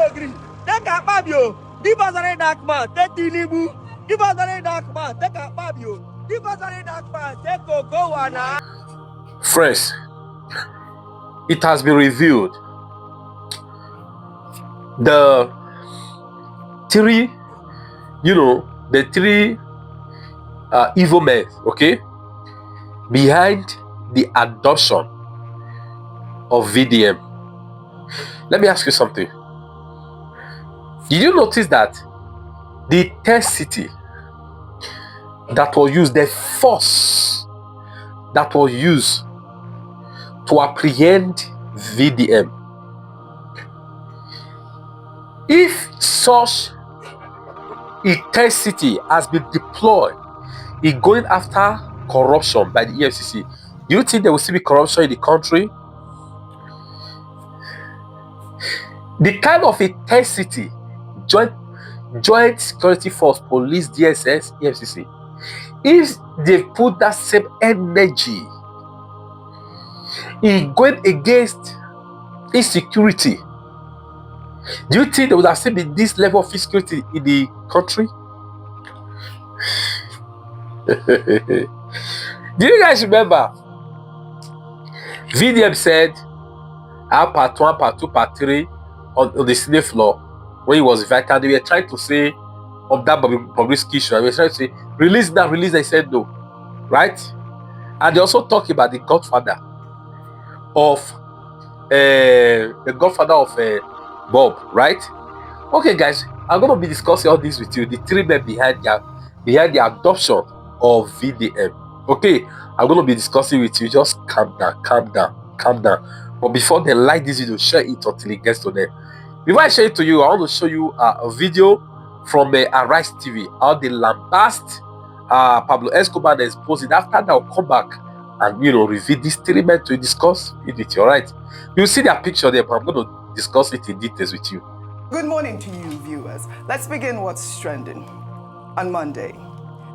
agree. Take a Fabio. Give us a dark man. Take Tinibu. Give us a dark man. Take a Fabio. Give us a dark man. Take Gowana. Friends, it has been revealed. The three evil men, okay, behind the adoption of VDM. Let me ask you something. Did you notice that the test city that was used, the force that was used to apprehend VDM, if such a test city has been deployed in going after corruption by the EFCC, do you think there will still be corruption in the country? The kind of a test city, joint security force, police, DSS, EFCC, if they put that same energy in going against insecurity, do you think there would have still been this level of insecurity in the country? Do you guys remember? VDM said, I have part 1, part 2, part 3 on the Senate floor when he was invited. They were trying to say of that public issue. I was trying to say, release that. He said no. Right? And they also talk about the godfather of Bob, right? Okay, guys, I'm going to be discussing all this with you. The three men behind the adoption of VDM. Okay, I'm going to be discussing with you. Just calm down. But before they like this video, share it until it gets to them. Before I share it to you, I want to show you a video from Arise TV, how they lambast Pablo Escobar and expose it. After that, I'll come back and reveal this three men to discuss it with you. All right, you'll see their picture there, but I'm going to discuss it in details with you. Good morning to you, viewers. Let's begin what's trending. On Monday,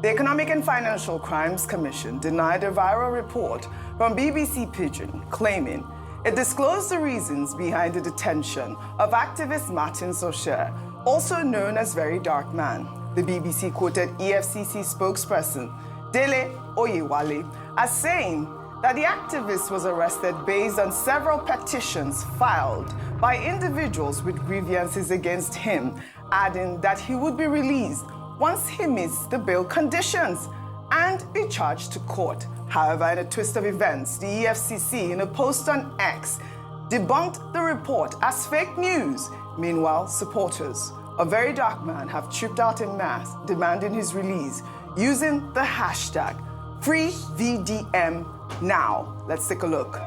the Economic and Financial Crimes Commission denied a viral report from BBC Pidgin claiming it disclosed the reasons behind the detention of activist Martin Socher, also known as Verydarkman. The BBC quoted EFCC spokesperson Dele Oyewale as saying that the activist was arrested based on several petitions filed by individuals with grievances against him, adding that he would be released once he meets the bail conditions and be charged to court. However, in a twist of events, the EFCC, in a post on X, debunked the report as fake news. Meanwhile, supporters of Verydarkman have trooped out en masse demanding his release using the hashtag #FreeVDM_Now. Let's take a look.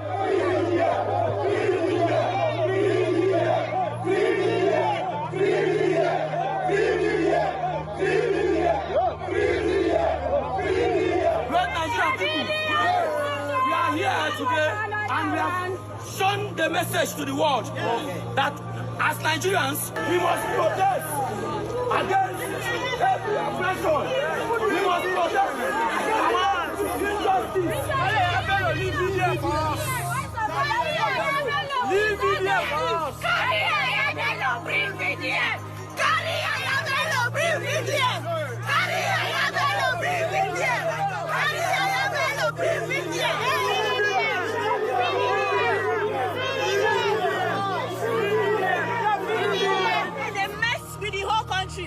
Today, and we have shown the message to the world that as Nigerians, we must protest against every oppression. We must protest against injustice. Leave media for us. Leave media for us. Bring media. Bring media.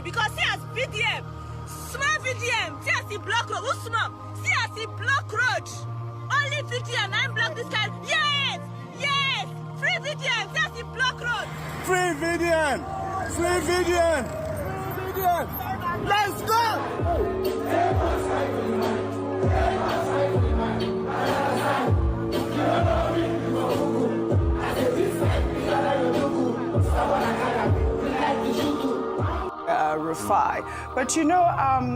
Because see as VDM, small VDM, see as he block road, who's small? See as he block road. Only VDM, I'm block this guy. Yes, free VDM, see as he block road. Free VDM, let's go. Rufai. But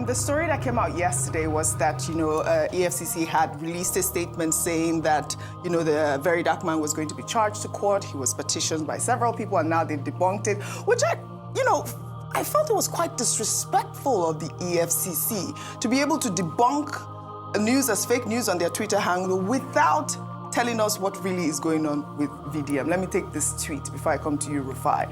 the story that came out yesterday was that EFCC had released a statement saying that the Verydarkman was going to be charged to court. He was petitioned by several people, and now they've debunked it, which I felt it was quite disrespectful of the EFCC to be able to debunk news as fake news on their Twitter handle without telling us what really is going on with VDM. Let me take this tweet before I come to you, Rufai.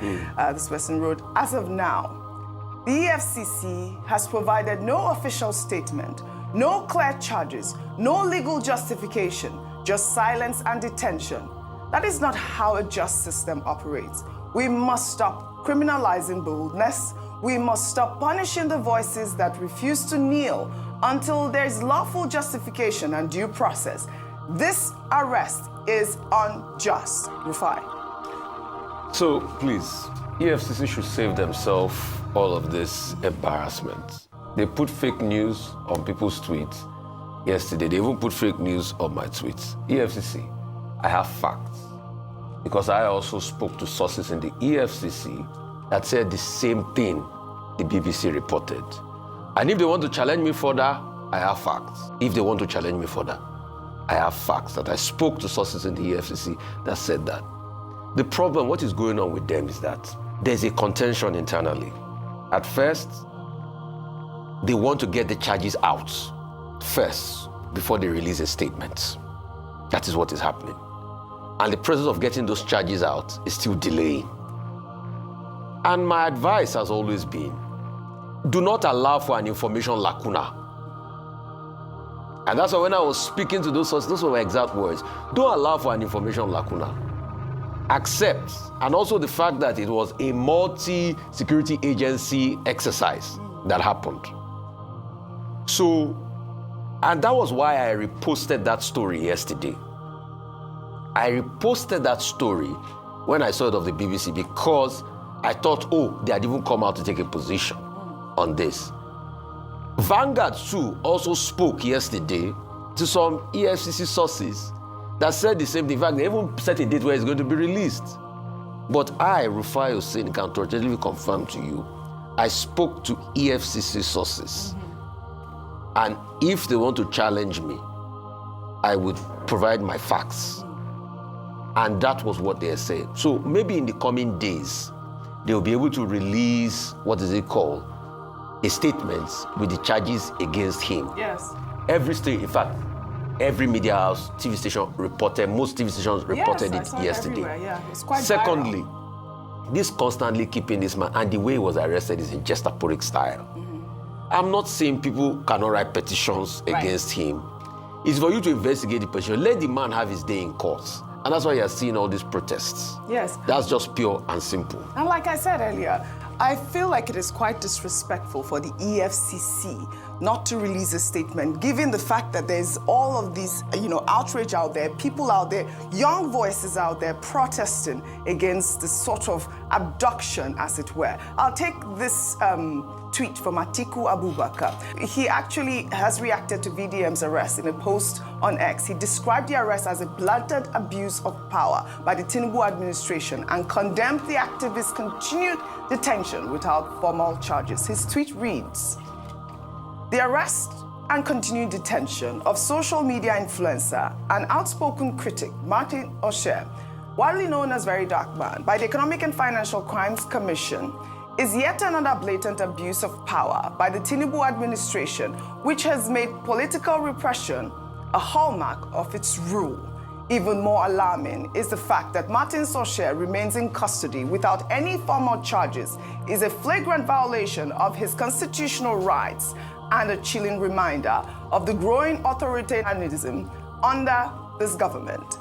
This person wrote, as of now, the EFCC has provided no official statement, no clear charges, no legal justification, just silence and detention. That is not how a just system operates. We must stop criminalizing boldness. We must stop punishing the voices that refuse to kneel until there is lawful justification and due process. This arrest is unjust. Rufai. So, please, EFCC should save themselves all of this embarrassment. They put fake news on people's tweets yesterday. They even put fake news on my tweets. EFCC, I have facts. Because I also spoke to sources in the EFCC that said the same thing the BBC reported. And if they want to challenge me further, I have facts. If they want to challenge me further, I have facts that I spoke to sources in the EFCC that said that. The problem, what is going on with them is that there's a contention internally. At first, they want to get the charges out first before they release a statement. That is what is happening. And the process of getting those charges out is still delaying. And my advice has always been, do not allow for an information lacuna. And that's why when I was speaking to those sources, those were my exact words. Don't allow for an information lacuna. Accept, and also the fact that it was a multi-security agency exercise that happened. So, and that was why I reposted that story yesterday. I reposted that story when I saw it of the BBC because I thought, oh, they had even come out to take a position on this. Vanguard too also spoke yesterday to some EFCC sources that said the same thing. In fact, they even set a date where it's going to be released. But I, Rufai Hussein, can totally confirm to you, I spoke to EFCC sources. And if they want to challenge me, I would provide my facts. And that was what they said. So maybe in the coming days, they'll be able to release, what is it called? A statement with the charges against him. Yes. Every state, in fact, every media house, TV station reported, most TV stations reported it yesterday. Yeah, it's quite Secondly, viral. this constantly keeping this man, and the way he was arrested is in gestaporic style. I'm not saying people cannot write petitions against him. It's for you to investigate the petition. Let the man have his day in court. And that's why you're seeing all these protests. Yes. That's just pure and simple. And like I said earlier, I feel like it is quite disrespectful for the EFCC not to release a statement, given the fact that there's all of these, outrage out there, people out there, young voices out there protesting against this sort of abduction, as it were. I'll take this tweet from Atiku Abubakar. He actually has reacted to VDM's arrest in a post on X. He described the arrest as a blatant abuse of power by the Tinubu administration and condemned the activist's continued detention without formal charges. His tweet reads, "The arrest and continued detention of social media influencer and outspoken critic Martin Osher, widely known as Verydarkblackman, by the Economic and Financial Crimes Commission, is yet another blatant abuse of power by the Tinubu administration, which has made political repression a hallmark of its rule. Even more alarming is the fact that Martin Osher remains in custody without any formal charges is a flagrant violation of his constitutional rights and a chilling reminder of the growing authoritarianism under this government.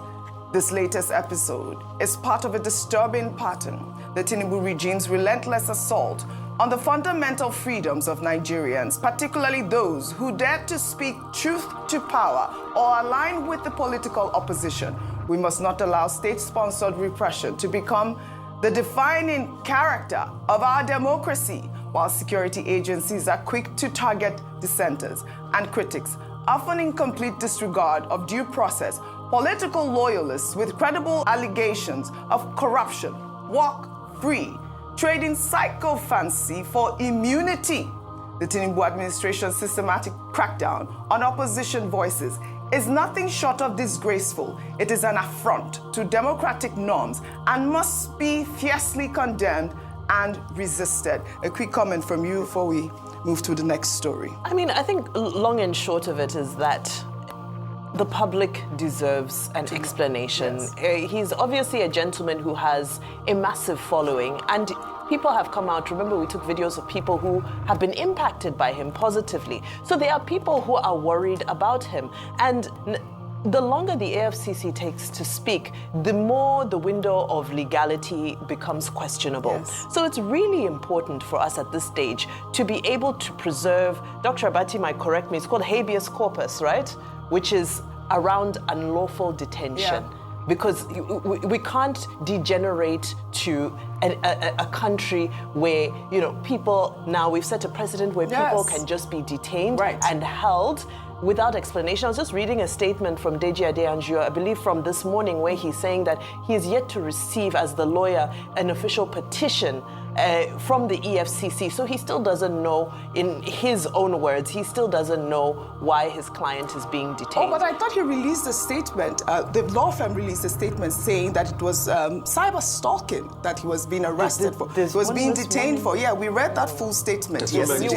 This latest episode is part of a disturbing pattern, the Tinubu regime's relentless assault on the fundamental freedoms of Nigerians, particularly those who dare to speak truth to power or align with the political opposition. We must not allow state-sponsored repression to become the defining character of our democracy, while security agencies are quick to target dissenters and critics, often in complete disregard of due process. Political loyalists with credible allegations of corruption walk free, trading psychophancy for immunity. The Tinubu administration's systematic crackdown on opposition voices is nothing short of disgraceful. It is an affront to democratic norms and must be fiercely condemned and resisted. A quick comment from you before we move to the next story. I mean, I think long and short of it is that The public deserves an explanation. He's obviously a gentleman who has a massive following, and people have come out. Remember, we took videos of people who have been impacted by him positively. So there are people who are worried about him. And the longer the EFCC takes to speak, the more the window of legality becomes questionable. Yes. So it's really important for us at this stage to be able to preserve, Dr. Abati might correct me, it's called habeas corpus, right? Which is around unlawful detention. Yeah. Because we can't degenerate to a country where, people, now we've set a precedent where people can just be detained and held without explanation. I was just reading a statement from Deji Adeyanju, I believe from this morning, where he's saying that he is yet to receive, as the lawyer, an official petition from the EFCC. So he still doesn't know, in his own words, he still doesn't know why his client is being detained. Oh, but I thought he released a statement, the law firm released a statement saying that it was cyber stalking that he was being arrested for. He was being detained for. Yeah, we read that full statement yesterday.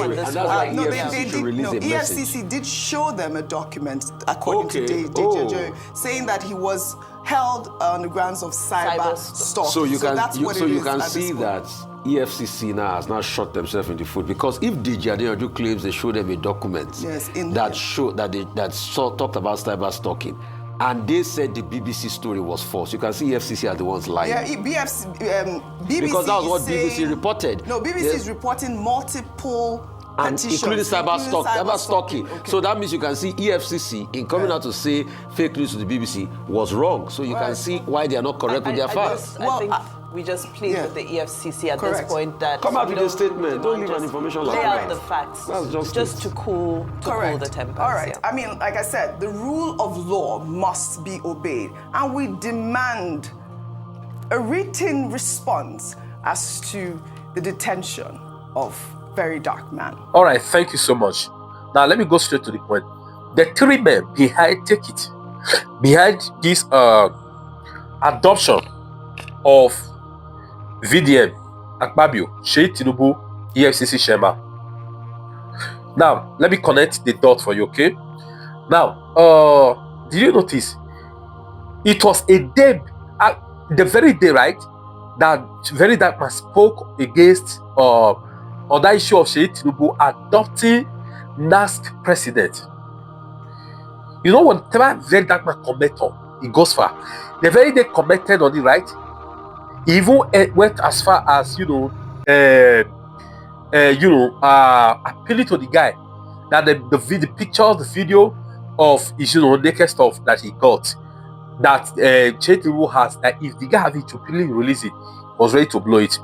EFCC did show them a document, according to Deji, saying that he was held on the grounds of cyber stalking. So you can see that EFCC now has not shot themselves in the foot, because if Deji Adeyanju claims they showed them a document talked about cyber stalking, and they said the BBC story was false, you can see EFCC are the ones lying. Yeah, BBC because that was what BBC reported. No, BBC is reporting multiple and petitions, including cyber stalking. Okay. So that means you can see EFCC in coming out to say fake news to the BBC was wrong. So you can see why they are not correct with their facts. I think we just plead with the EFCC at this point that come out with a statement. Don't leave an information like that. Lay out the facts. Just to cool the tempers. All right. I mean, like I said, the rule of law must be obeyed, and we demand a written response as to the detention of Verydarkman. All right, thank you so much. Now let me go straight to the point. The three men behind this adoption of VDM, Akpabio, Sheyi Tinubu, EFCC Shema. Now let me connect the dots for you, okay? Now, did you notice it was a day, the very day, right, that Verydarkman spoke against on that issue of Sheyi Tinubu adopting NASC president. You know, whenever Verydarkman comment on, it goes far. The very day commented on it, right? He even went as far as appealing to the guy that the picture, the video of his naked stuff that he got, that Sheyi Tinubu has, that if the guy have it to really release it, was ready to blow it. Do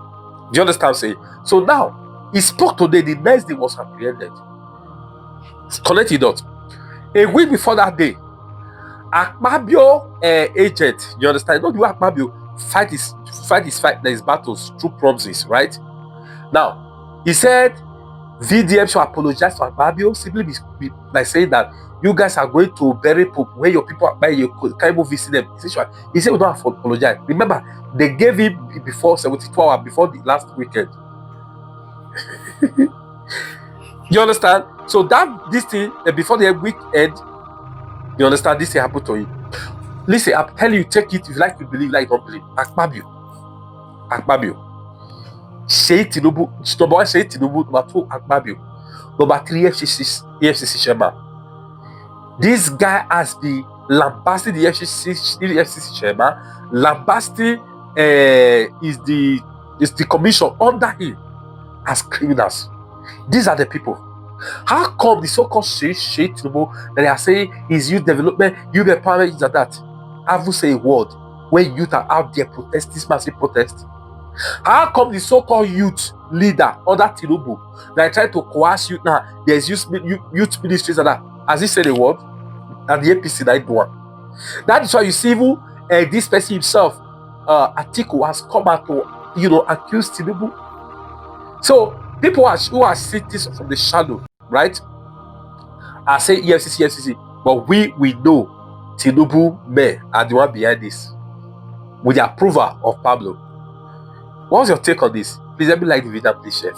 you understand what I'm saying? So now he spoke today, the next day was apprehended. Connect the dot. A week before that day, Akpabio agent, you understand? Not the way Akpabio fight his battles through promises, right? Now, he said VDM should apologize to Akpabio simply by saying that you guys are going to bury Pope where your people are by you can't even visit them. He said we don't have to apologize. Remember, they gave him before 72 hours before the last weekend. You understand? So this thing before the weekend, you understand, this thing happened to him. Listen, I'm telling you, take it if you like to believe, like don't believe. Akpabio, Sheyi Tinubu, number one, Sheyi Tinubu, number two, Akpabio, number three, EFCC Shema. This guy has been lambasting the EFCC Shema. Lambasting is the commission under him as criminals. These are the people. How come the so-called Sheyi Tinubu that they are saying is youth development, youth empowerment, is that? Haven't say a word when youth are out there protest, this massive protest? How come the so-called youth leader under Tinubu that try to coerce youth now? There's youth ministries and that. Has he said a word? And the APC that do one. That is why you see even this person himself, Atiku, has come out to accuse Tinubu. So people who are seeing this from the shadow, right, are saying EFCC, but we know Tinubu men are the one behind this, with the approval of Pablo. What's your take on this? Please let me like the video, please share.